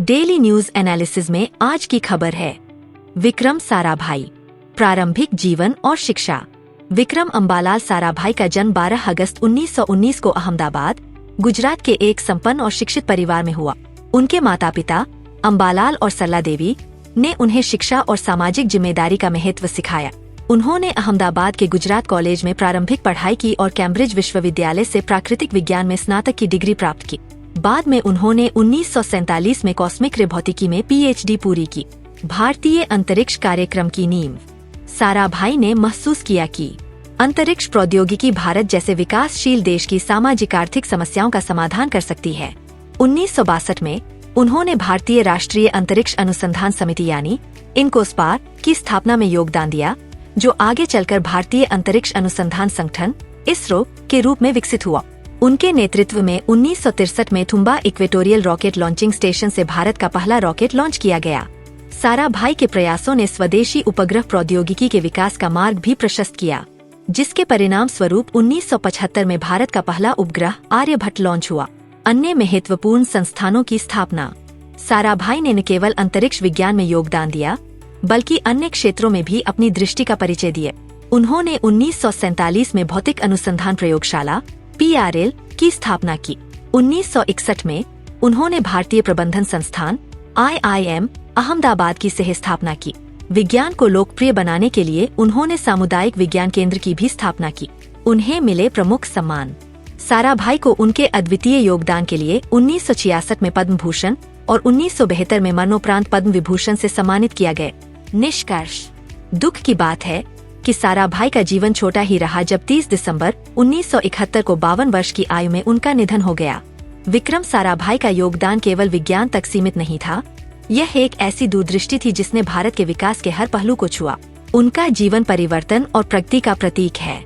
Daily news analysis में आज की खबर है विक्रम साराभाई, प्रारंभिक जीवन और शिक्षा। विक्रम अंबालाल साराभाई का जन्म 12 अगस्त 1919 को अहमदाबाद, गुजरात के एक संपन्न और शिक्षित परिवार में हुआ। उनके माता पिता अंबालाल और सरला देवी ने उन्हें शिक्षा और सामाजिक जिम्मेदारी का महत्व सिखाया। उन्होंने अहमदाबाद के गुजरात कॉलेज में प्रारंभिक पढ़ाई की और कैम्ब्रिज विश्वविद्यालय से प्राकृतिक विज्ञान में स्नातक की डिग्री प्राप्त की। बाद में उन्होंने 1947 में कॉस्मिक रे भौतिकी में पीएचडी पूरी की। भारतीय अंतरिक्ष कार्यक्रम की नींव साराभाई ने महसूस किया कि अंतरिक्ष प्रौद्योगिकी भारत जैसे विकासशील देश की सामाजिक आर्थिक समस्याओं का समाधान कर सकती है। 1962 में उन्होंने भारतीय राष्ट्रीय अंतरिक्ष अनुसंधान समिति यानी इनकोस्पार की स्थापना में योगदान दिया, जो आगे चलकर भारतीय अंतरिक्ष अनुसंधान संगठन इसरो के रूप में विकसित हुआ। उनके नेतृत्व में 1963 में Thumba equatorial rocket launching station से भारत का पहला रॉकेट लॉन्च किया गया। साराभाई के प्रयासों ने स्वदेशी उपग्रह प्रौद्योगिकी के विकास का मार्ग भी प्रशस्त किया, जिसके परिणाम स्वरूप 1975 में भारत का पहला उपग्रह आर्यभट्ट लॉन्च हुआ। अन्य महत्वपूर्ण संस्थानों की स्थापना साराभाई ने न केवल अंतरिक्ष विज्ञान में योगदान दिया, बल्कि अन्य क्षेत्रों में भी अपनी दृष्टि का परिचय दिया। उन्होंने 1947 में भौतिक अनुसंधान प्रयोगशाला PRL की स्थापना की। 1961 में उन्होंने भारतीय प्रबंधन संस्थान IIM अहमदाबाद की सह स्थापना की। विज्ञान को लोकप्रिय बनाने के लिए उन्होंने सामुदायिक विज्ञान केंद्र की भी स्थापना की। उन्हें मिले प्रमुख सम्मान साराभाई को उनके अद्वितीय योगदान के लिए 1966 में पद्म भूषण और 1972 में मरणोपरांत पद्म विभूषण से सम्मानित किया गया। निष्कर्ष, दुख की बात है कि साराभाई का जीवन छोटा ही रहा, जब 30 दिसंबर 1971 को 52 वर्ष की आयु में उनका निधन हो गया। विक्रम साराभाई का योगदान केवल विज्ञान तक सीमित नहीं था, यह एक ऐसी दूरदृष्टि थी जिसने भारत के विकास के हर पहलू को छुआ। उनका जीवन परिवर्तन और प्रगति का प्रतीक है।